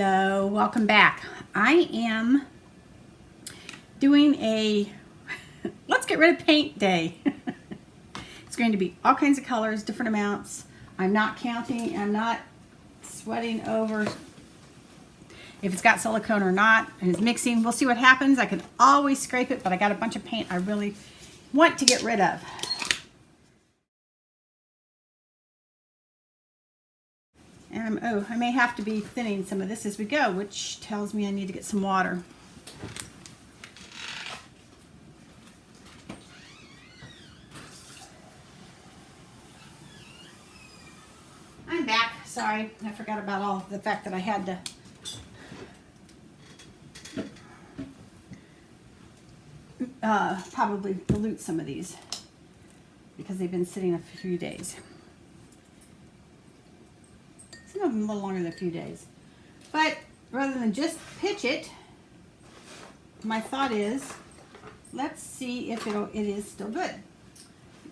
Hello, welcome back. I am doing a let's get rid of paint day. It's going to be all kinds of colors, different amounts. I'm not counting, I'm not sweating over if it's got silicone or not, and it's mixing. We'll see what happens. I can always scrape it, but I got a bunch of paint I really want to get rid of. And I may have to be thinning some of this as we go, which tells me I need to get some water. I'm back. Sorry, I forgot about all the fact that I had to probably dilute some of these because they've been sitting a few days. Some of them a little longer than a few days. But rather than just pitch it, my thought is, let's see if it is still good.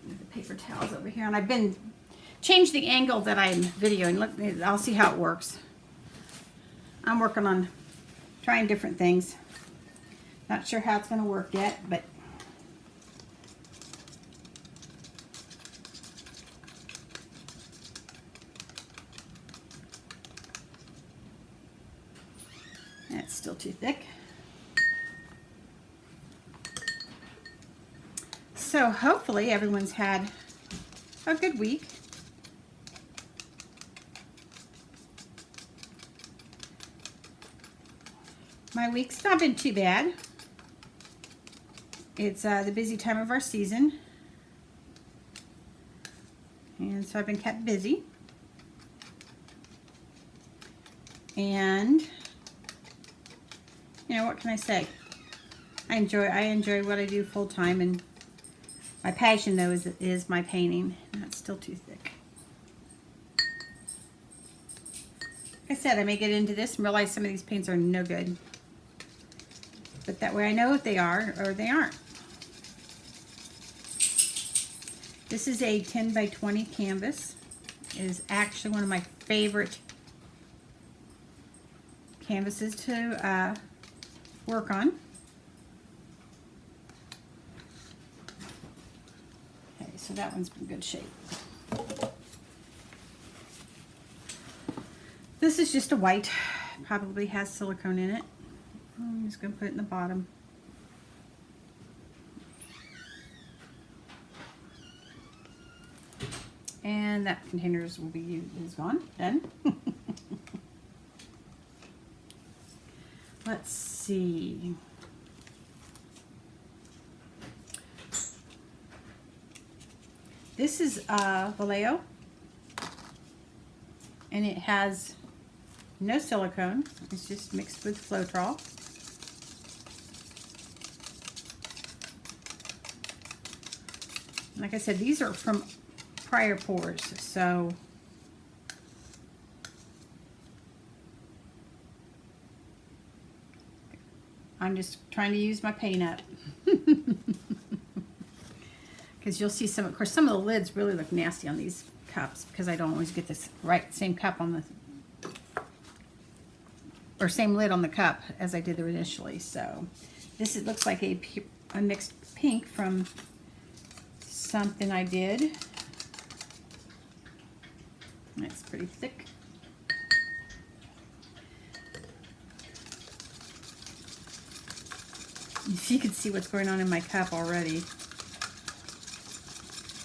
The paper towels over here, and I've been changed the angle that I'm videoing. I'll see how it works. I'm working on trying different things. Not sure how it's going to work yet, but that's still too thick. So hopefully everyone's had a good week. My week's not been too bad. It's the busy time of our season, and so I've been kept busy. And you know, what can I say? I enjoy what I do full time, and my passion though is my painting. That's still too thick. Like I said, I may get into this and realize some of these paints are no good. But that way I know if they are or they aren't. This is a 10 by 20 canvas. It is actually one of my favorite canvases to work on. Okay, so that one's in good shape. This is just a white, probably has silicone in it. I'm just going to put it in the bottom. And that containers will be is gone, done. Let's see. This is Vallejo, and it has no silicone. It's just mixed with floetrol. Like I said, these are from prior pours, so I'm just trying to use my paint up. Because you'll see some, of course, some of the lids really look nasty on these cups because I don't always get this same cup on the, or same lid on the cup as I did initially. So this, it looks like a mixed pink from something I did. It's pretty thick. You can see what's going on in my cup already.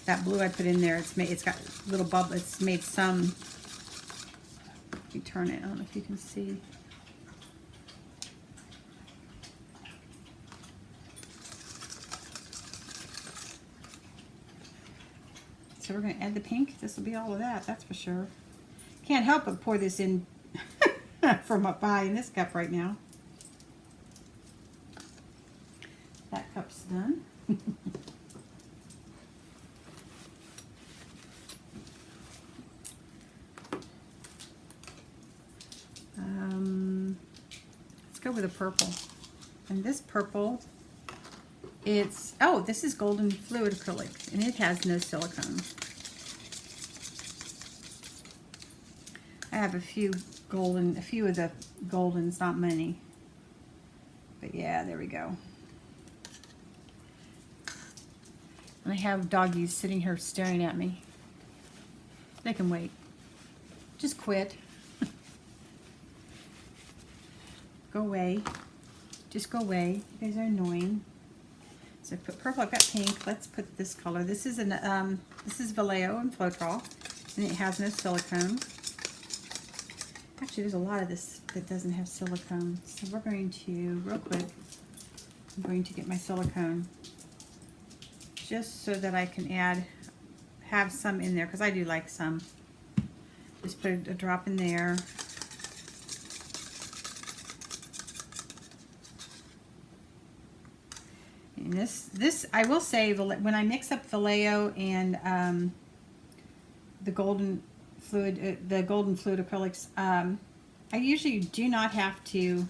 That blue I put in there, it's got little bubbles. It's made some. Let me turn it. I don't know if you can see. So we're going to add the pink. This will be all of that, that's for sure. Can't help but pour this in from up high in this cup right now. That cup's done. Let's go with a purple. And this purple, it's, oh, this is golden fluid acrylic, and it has no silicone. I have a few of the goldens, not many. But yeah, there we go. And I have doggies sitting here staring at me. They can wait. Just quit. Go away. Just go away. You guys are annoying. So I put purple. I've got pink. Let's put this color. This is Vallejo and floetrol, and it has no silicone. Actually, there's a lot of this that doesn't have silicone. So we're going to, real quick, I'm going to get my silicone just so that I can have some in there, because I do like some. Just put a drop in there. And this I will say, when I mix up Vallejo and the golden fluid acrylics, I usually do not have to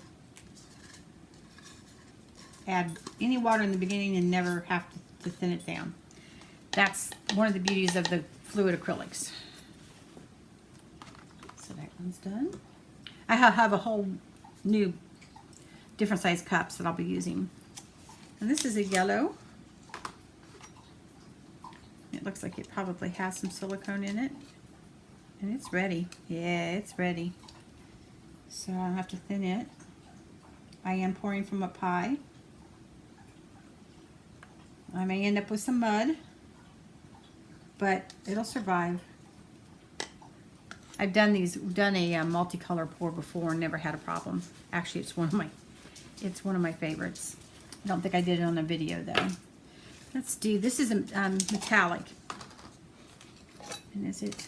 add any water in the beginning and never have to thin it down. That's one of the beauties of the fluid acrylics. So that one's done. I have a whole new different size cups that I'll be using. And this is a yellow. It looks like it probably has some silicone in it. And it's ready. Yeah, it's ready. So I'll have to thin it. I am pouring from up high. I may end up with some mud, but it'll survive. I've done a multicolor pour before and never had a problem. Actually, it's one of my favorites. I don't think I did it on a video though. Let's do, this is a metallic. And is it?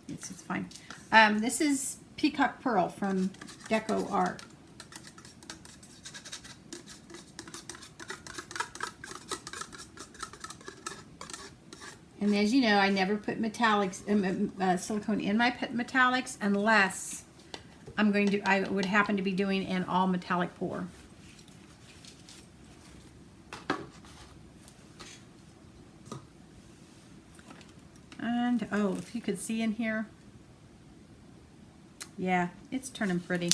It's fine. This is Peacock Pearl from Deco Art. And as you know, I never put metallics, silicone in my metallics unless I would happen to be doing an all metallic pour. And oh, if you could see in here, yeah, it's turning pretty.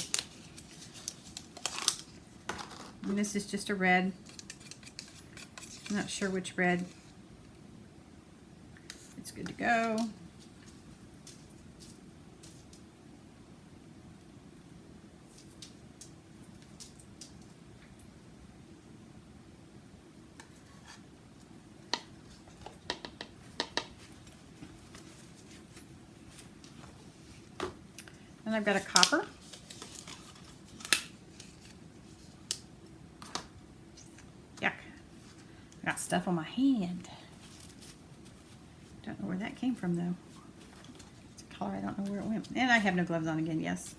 And this is just a red. I'm not sure which red. It's good to go. And I've got a copper. Yuck. I got stuff on my hand. Don't know where that came from though. It's a color, I don't know where it went. And I have no gloves on again, yes.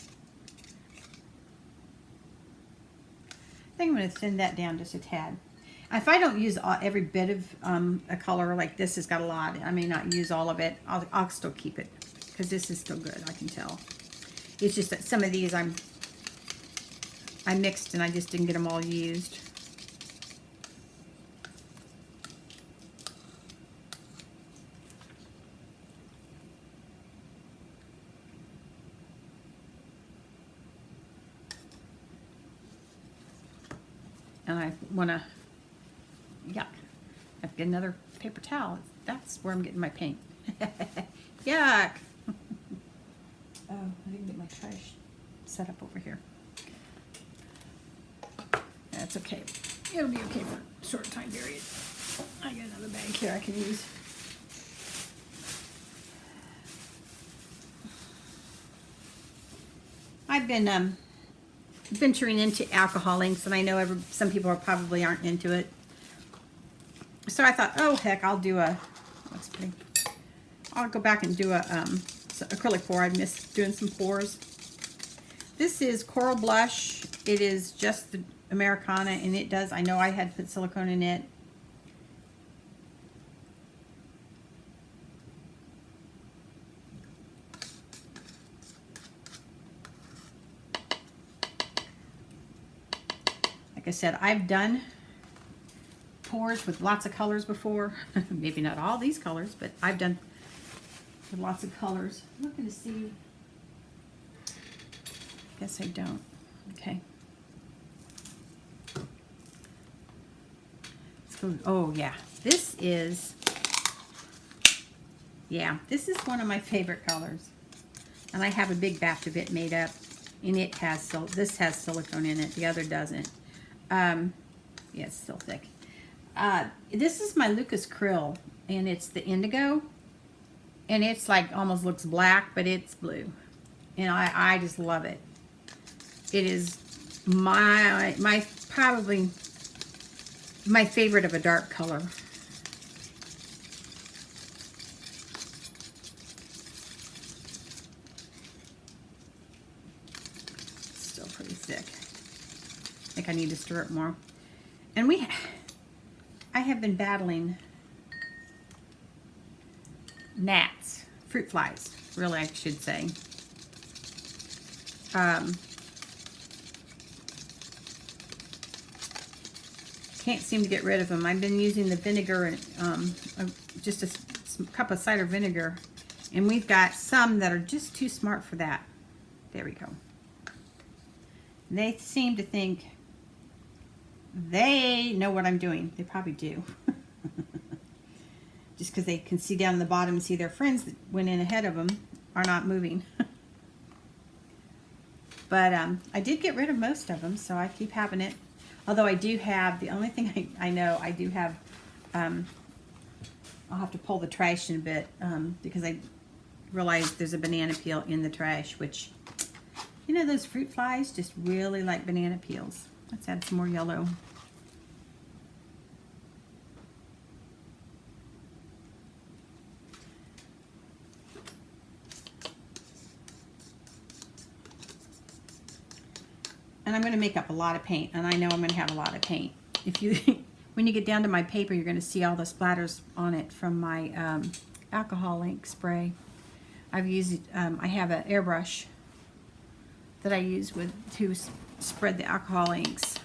I think I'm going to thin that down just a tad. If I don't use every bit of a color, like this has got a lot, I may not use all of it. I'll still keep it because this is still good, I can tell. It's just that some of these I mixed and I just didn't get them all used. And I want to, yuck, I have to get another paper towel. That's where I'm getting my paint. Yuck. Oh, I didn't get my trash set up over here. That's okay. It'll be okay for a short time period. I got another bag here I can use. I've been venturing into alcohol inks, and I know some people probably aren't into it. So I thought, oh heck, I'll do looks pretty. I'll go back and do a acrylic pour. I missed doing some pours. This is Coral Blush. It is just the Americana, and it does, I know I had put silicone in it. Like I said, I've done pours with lots of colors before. Maybe not all these colors, but I've done with lots of colors. I'm looking to see. Guess I don't. Okay. Let's go. Oh yeah, this is one of my favorite colors, and I have a big batch of it made up, and it has this has silicone in it. The other doesn't. Yeah, it's still thick. This is my Lucas Krill, and it's the indigo, and it's like almost looks black, but it's blue, and I just love it. It is probably my favorite of a dark color. Still pretty thick. I think I need to stir it more. And I have been battling gnats, fruit flies, really I should say. Can't seem to get rid of them. I've been using the vinegar and just a cup of cider vinegar, and we've got some that are just too smart for that. There we go. They seem to think they know what I'm doing. They probably do. Just because they can see down the bottom and see their friends that went in ahead of them are not moving. But I did get rid of most of them, so I keep having it. Although I do have, the only thing I know, I do have, I'll have to pull the trash in a bit because I realized there's a banana peel in the trash, which, you know, those fruit flies just really like banana peels. Let's add some more yellow. And I'm going to make up a lot of paint, and I know I'm going to have a lot of paint. If you, when you get down to my paper, you're going to see all the splatters on it from my alcohol ink spray. I've used, I have an airbrush that I use to spread the alcohol inks.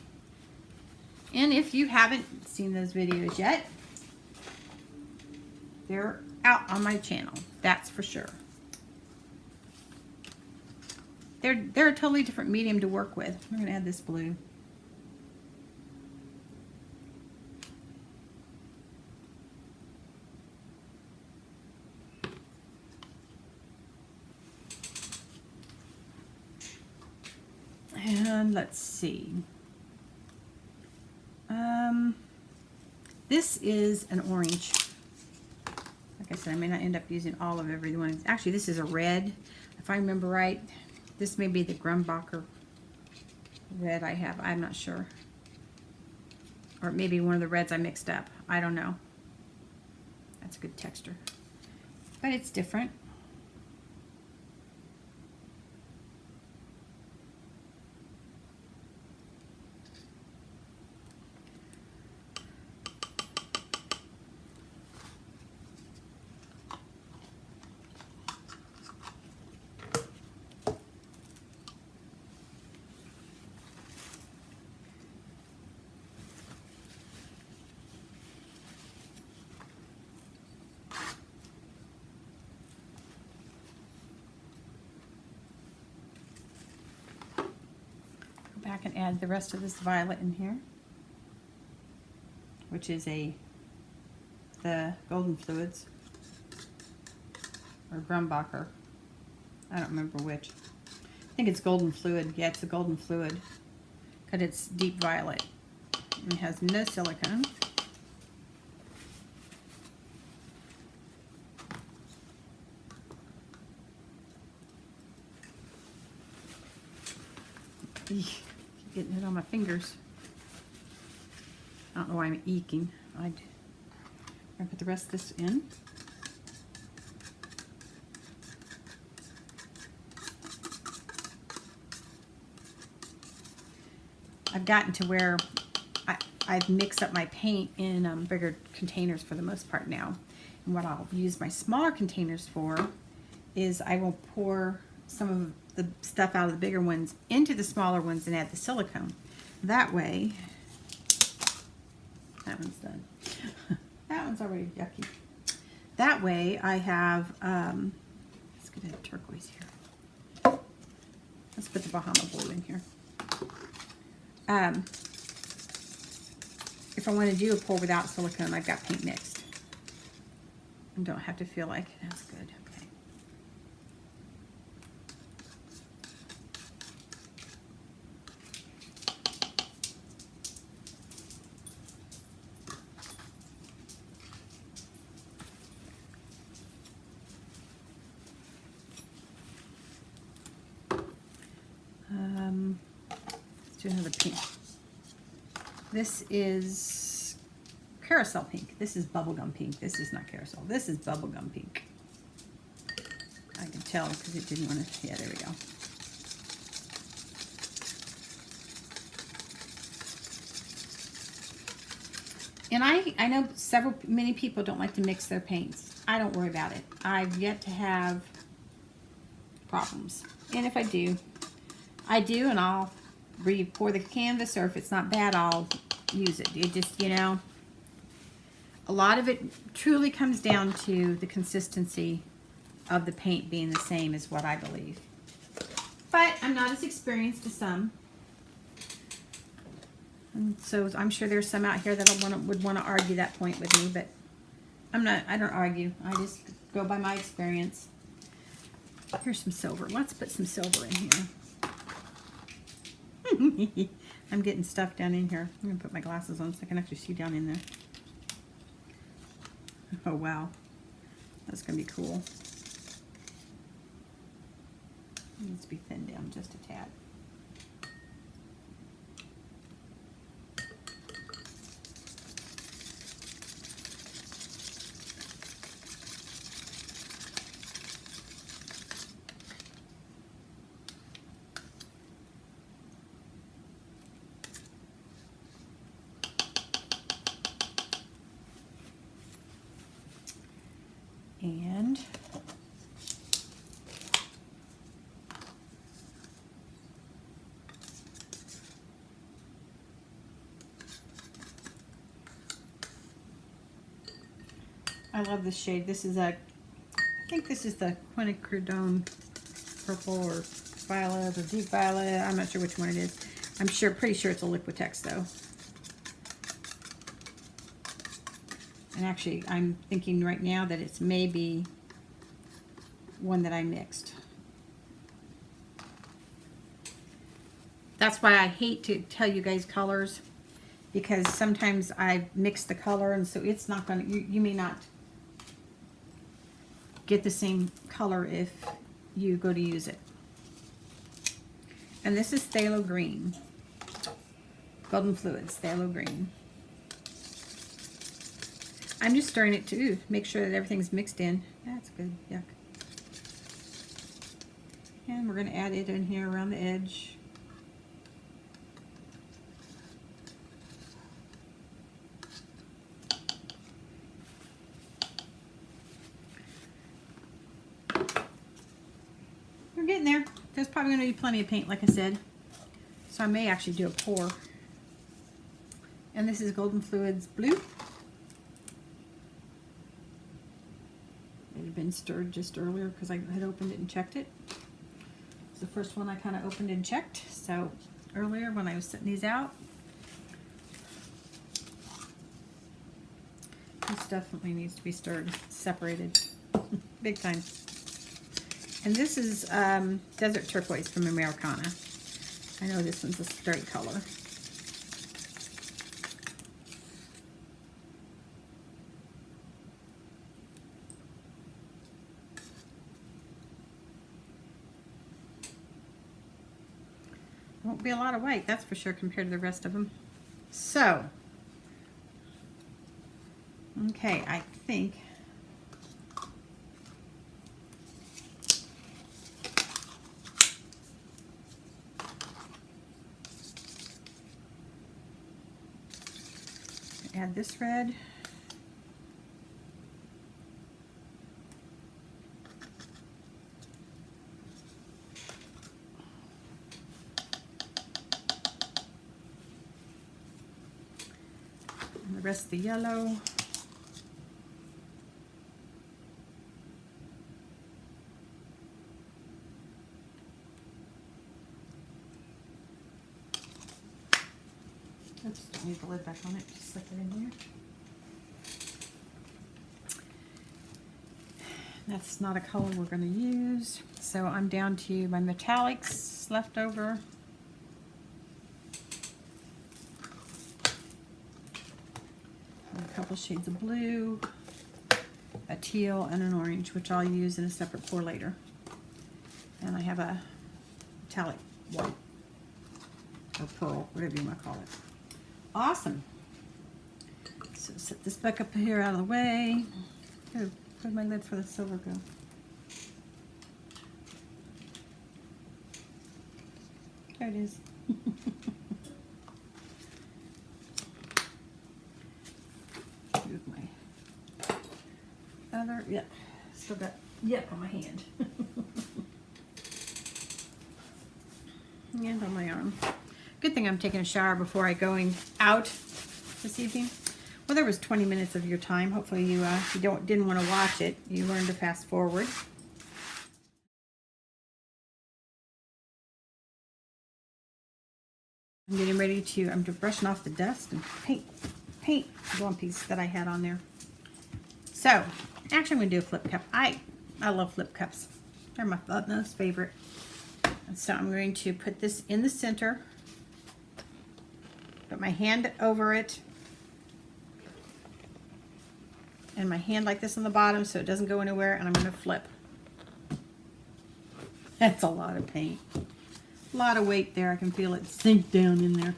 And if you haven't seen those videos yet, they're out on my channel, that's for sure. They're a totally different medium to work with. I'm going to add this blue. And let's see. This is an orange. Like I said, I may not end up using all of every one. Actually, this is a red, if I remember right. This may be the Grumbacher red I have. I'm not sure. Or maybe one of the reds I mixed up. I don't know. That's a good texture. But it's different. Back and add the rest of this violet in here, which is the Golden Fluids or Grumbacher. I don't remember which. I think it's Golden Fluid. Yeah, it's the Golden Fluid because it's deep violet and it has no silicone. Eek. Getting it on my fingers. I don't know why I'm eking. I'm gonna put the rest of this in. I've gotten to where I've mixed up my paint in bigger containers for the most part now. And what I'll use my smaller containers for is I will pour some of the stuff out of the bigger ones into the smaller ones and add the silicone. That way, that one's done. That one's already yucky. That way I have, let's get a turquoise here. Let's put the Bahama Blue in here. If I want to do a pour without silicone, I've got paint mixed. And don't have to feel like that's good. Okay. Let's do another pink. This is carousel pink. This is bubblegum pink. This is not carousel. This is bubblegum pink. I can tell because it didn't want to. Yeah, there we go. And I know many people don't like to mix their paints. I don't worry about it. I've yet to have problems. And if I do, and I'll pour the canvas, or if it's not bad, I'll use it. It just, you know, a lot of it truly comes down to the consistency of the paint being the same is what I believe. But I'm not as experienced as some. And so I'm sure there's some out here that would want to argue that point with me, but I don't argue. I just go by my experience. Here's some silver. Let's put some silver in here. I'm getting stuff down in here. I'm going to put my glasses on so I can actually see down in there. Oh, wow. That's going to be cool. It needs to be thinned down just a tad. And I love this shade. This is I think this is the quinacridone purple or violet or deep violet. I'm not sure which one it is. Pretty sure it's a Liquitex though. And actually, I'm thinking right now that it's maybe one that I mixed. That's why I hate to tell you guys colors, because sometimes I mix the color and so it's not going to, you may not get the same color if you go to use it. And this is phthalo green. Golden Fluids, phthalo green. I'm just stirring it to make sure that everything's mixed in. That's good. Yuck. And we're going to add it in here around the edge. We're getting there. There's probably going to be plenty of paint, like I said. So I may actually do a pour. And this is Golden Fluids Blue. It had been stirred just earlier because I had opened it and checked it. It's the first one I kind of opened and checked. So earlier when I was setting these out, this definitely needs to be stirred, separated, big time. And this is Desert Turquoise from Americana. I know this one's a straight color. Won't be a lot of white, that's for sure, compared to the rest of them. So, okay, I think add this red. And the rest of the yellow. Oops, don't need the lid back on it. Just slip it in here. That's not a color we're going to use. So I'm down to my metallics left over. A couple shades of blue, a teal, and an orange, which I'll use in a separate pour later. And I have a metallic white, or pearl, whatever you want to call it. Awesome. So set this back up here out of the way. Oh, where'd my lid for the silver go? There it is. Move my other, yep, still got yep on my hand. And on my arm. Good thing I'm taking a shower before I going out this evening. Well, there was 20 minutes of your time. Hopefully you, if you didn't want to watch it, you learned to fast forward. I'm getting ready to, I'm brushing off the dust and paint glumpies that I had on there. So, actually I'm going to do a flip cup. I love flip cups. They're my most favorite. And so I'm going to put this in the center, put my hand over it, and my hand like this on the bottom so it doesn't go anywhere, and I'm going to flip. That's a lot of paint. A lot of weight there. I can feel it sink down in there.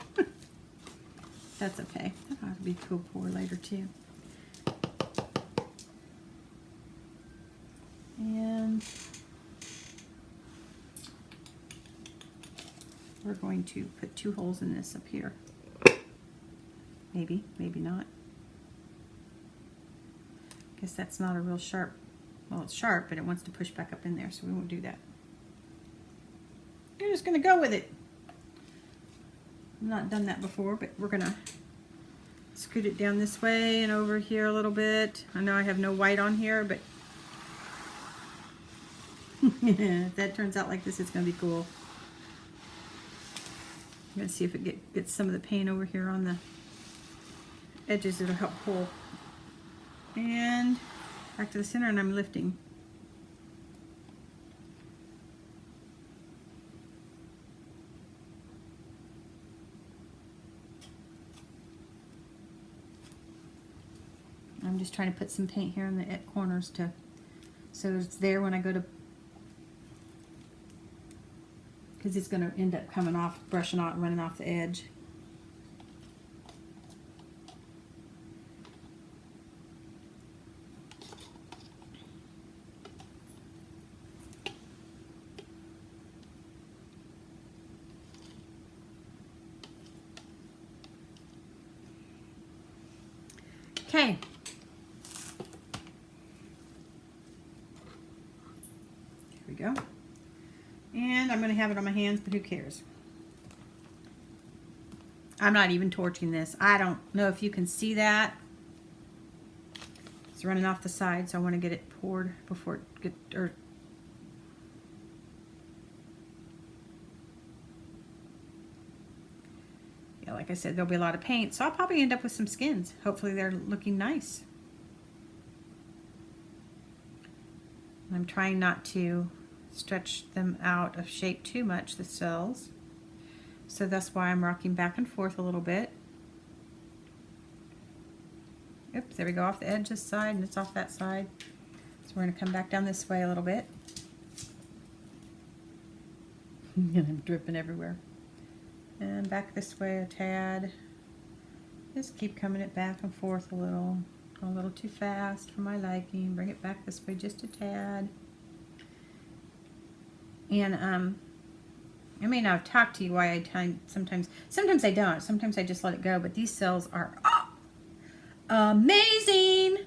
That's okay. That ought to be a cool pour later too. And we're going to put 2 holes in this up here. Maybe, maybe not. Guess that's not a real sharp, well, it's sharp, but it wants to push back up in there, so we won't do that. You're just going to go with it. I've not done that before, but we're going to scoot it down this way and over here a little bit. I know I have no white on here, but if that turns out like this, it's going to be cool. I'm going to see if it gets some of the paint over here on the edges. It'll help pull. And back to the center, and I'm lifting. I'm just trying to put some paint here in the corners so it's there when I go to, because it's going to end up coming off, brushing out and running off the edge. Okay. Here we go. And I'm going to have it on my hands, but who cares? I'm not even torching this. I don't know if you can see that. It's running off the side, so I want to get it poured before it gets, or yeah, like I said, there'll be a lot of paint, so I'll probably end up with some skins. Hopefully they're looking nice. I'm trying not to stretch them out of shape too much, the cells. So that's why I'm rocking back and forth a little bit. Oops, there we go, off the edge this side, and it's off that side. So we're going to come back down this way a little bit. And I'm dripping everywhere. And back this way a tad. Just keep coming it back and forth a little too fast for my liking. Bring it back this way just a tad. And I may not have talked to you why I sometimes I don't. Sometimes I just let it go. But these cells are amazing.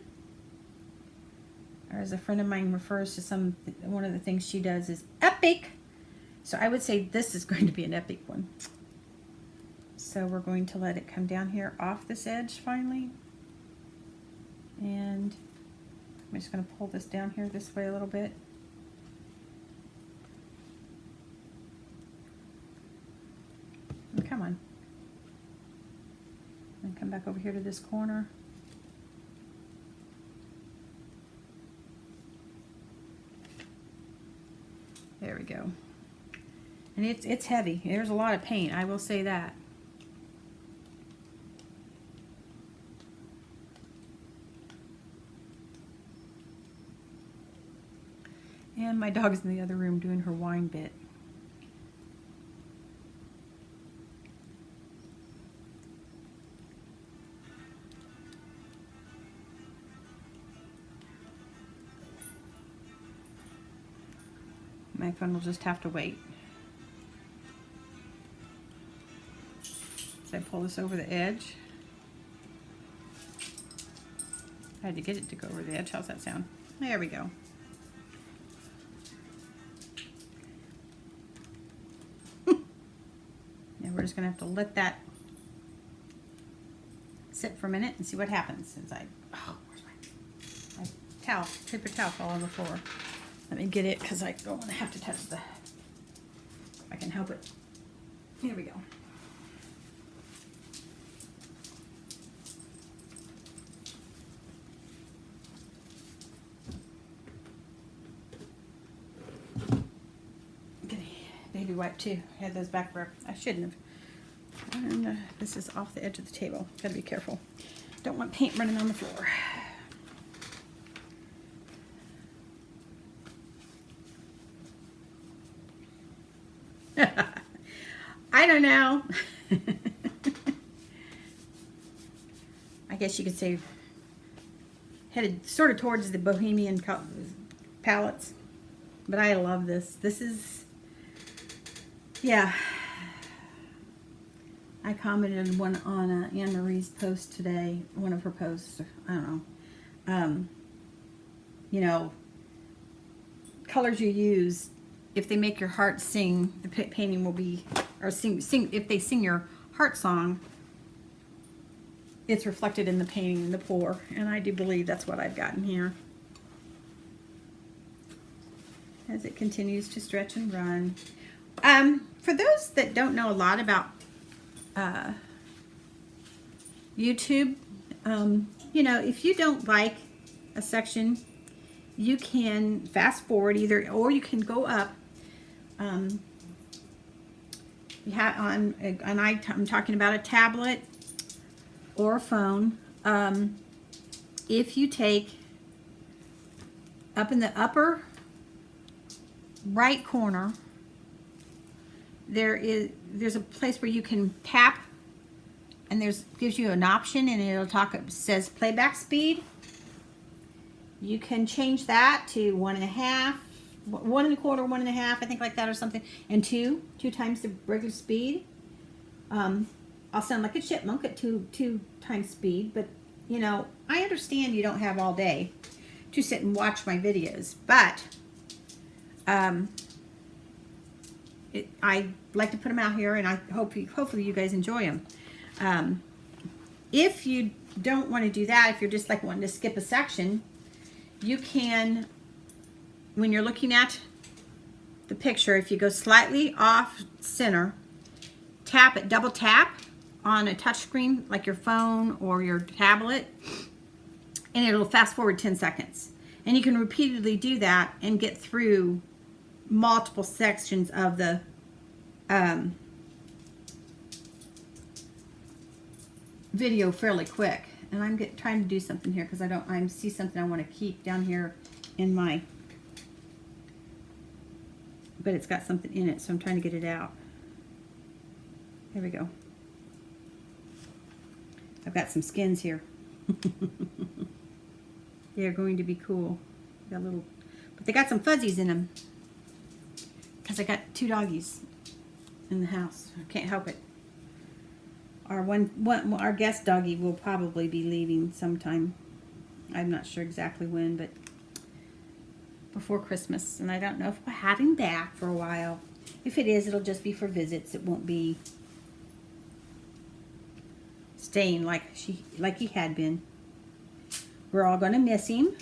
Or as a friend of mine refers to one of the things she does is epic. So I would say this is going to be an epic one. So we're going to let it come down here off this edge finally. And I'm just going to pull this down here this way a little bit. Come on. come back over here to this corner. There we go. And it's heavy. There's a lot of paint, I will say that. And my dog's in the other room doing her wine bit. My phone will just have to wait. So I pull this over the edge. I had to get it to go over the edge. How's that sound? There we go. And we're just gonna have to let that sit for a minute and see what happens. Since where's my towel? Paper towel fell on the floor. Let me get it because I don't want to have to touch the. If I can help it. Here we go. Get a baby wipe too. I had those back where I shouldn't have. And this is off the edge of the table. Gotta be careful. Don't want paint running on the floor. I don't know. I guess you could say headed sort of towards the bohemian palettes. But I love this. This is, yeah. I commented on Anne Marie's post today, one of her posts, I don't know. You know, colors you use, if they make your heart sing, the painting will be, or sing, if they sing your heart song, it's reflected in the painting in the pour. And I do believe that's what I've gotten here. As it continues to stretch and run. For those that don't know a lot about YouTube, you know, if you don't like a section, you can fast forward either, or you can go up. You have I'm talking about a tablet or a phone. If you take up in the upper right corner, there's a place where you can tap, and gives you an option, and it says playback speed. You can change that to 1.5, 1 1/4, 1.5, I think, like that or something, and 2 times the regular speed. I'll sound like a chipmunk at 2 times speed, but you know, I understand you don't have all day to sit and watch my videos, but I like to put them out here, and I hopefully you guys enjoy them. If you don't want to do that, if you're just like wanting to skip a section, you can, when you're looking at the picture, if you go slightly off center, tap it, double tap on a touch screen like your phone or your tablet, and it'll fast forward 10 seconds. And you can repeatedly do that and get through multiple sections of the video fairly quick. And I'm trying to do something here because I see something I want to keep down here in my, but it's got something in it, so I'm trying to get it out. There we go. I've got some skins here. They're going to be cool. Got little, but they got some fuzzies in them because I got 2 doggies in the house. I can't help it. Our guest doggie will probably be leaving sometime. I'm not sure exactly when, but before Christmas. And I don't know if we'll have him back for a while. If it is, it'll just be for visits. It won't be staying like he had been. We're all gonna miss him,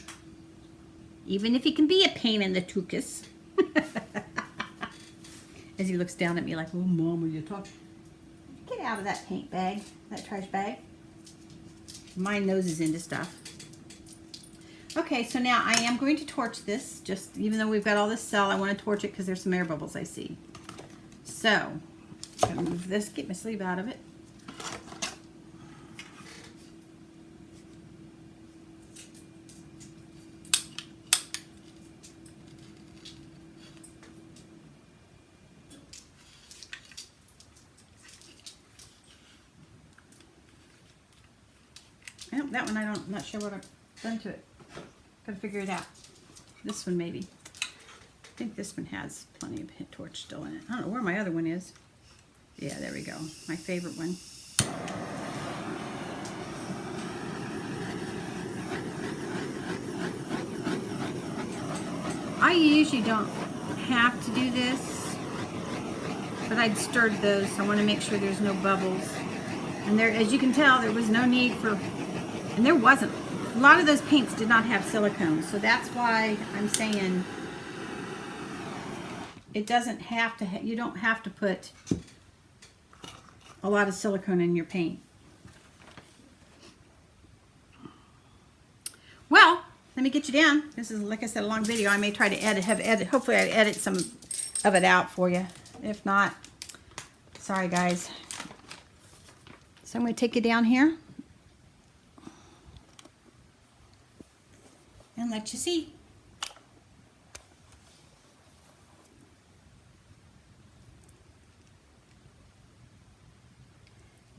even if he can be a pain in the tuchus. As he looks down at me like, "Oh, Mom, are you talking?" Get out of that paint bag, that trash bag. my nose is into stuff. Okay, so now I am going to torch this. Just even though we've got all this cell, I want to torch it because there's some air bubbles I see. So I'm going to move this, get my sleeve out of it. Oh, that one I'm not sure what I've done to it. Gotta figure it out. This one maybe. I think this one has plenty of hit torch still in it. I don't know where my other one is. Yeah, there we go. My favorite one. I usually don't have to do this, but I'd stirred those, so I want to make sure there's no bubbles. And there, as you can tell, there was no need for, and there wasn't. A lot of those paints did not have silicone, so that's why I'm saying it doesn't have to, you don't have to put a lot of silicone in your paint. Well, let me get you down. This is, like I said, a long video. I may try to edit, hopefully I edit some of it out for you. If not, sorry guys. So I'm going to take you down here and let you see.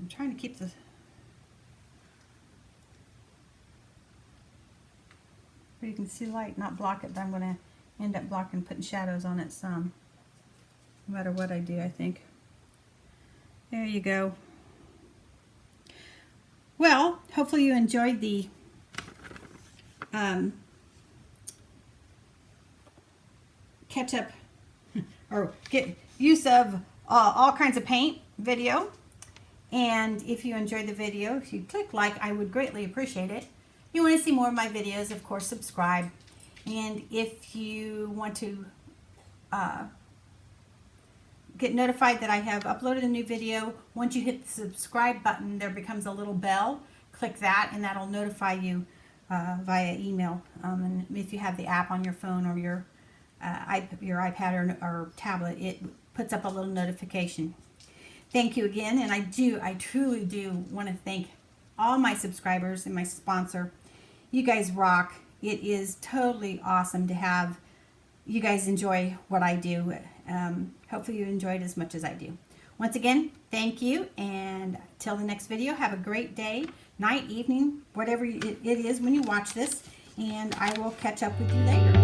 I'm trying to keep the where you can see light, not block it, but I'm going to end up blocking, putting shadows on it some. No matter what I do, I think. There you go. Well, hopefully you enjoyed the ketchup or get use of all kinds of paint video. And if you enjoyed the video, if you click like, I would greatly appreciate it. If you want to see more of my videos, of course, subscribe. And if you want to get notified that I have uploaded a new video, once you hit the subscribe button, there becomes a little bell. Click that and that'll notify you via email. And if you have the app on your phone or your iPad or tablet, it puts up a little notification. Thank you again, and I truly do want to thank all my subscribers and my sponsor. You guys rock. It is totally awesome to have you guys enjoy what I do. Hopefully you enjoyed as much as I do. Once again, thank you, and till the next video, have a great day, night, evening, whatever it is when you watch this, and I will catch up with you later.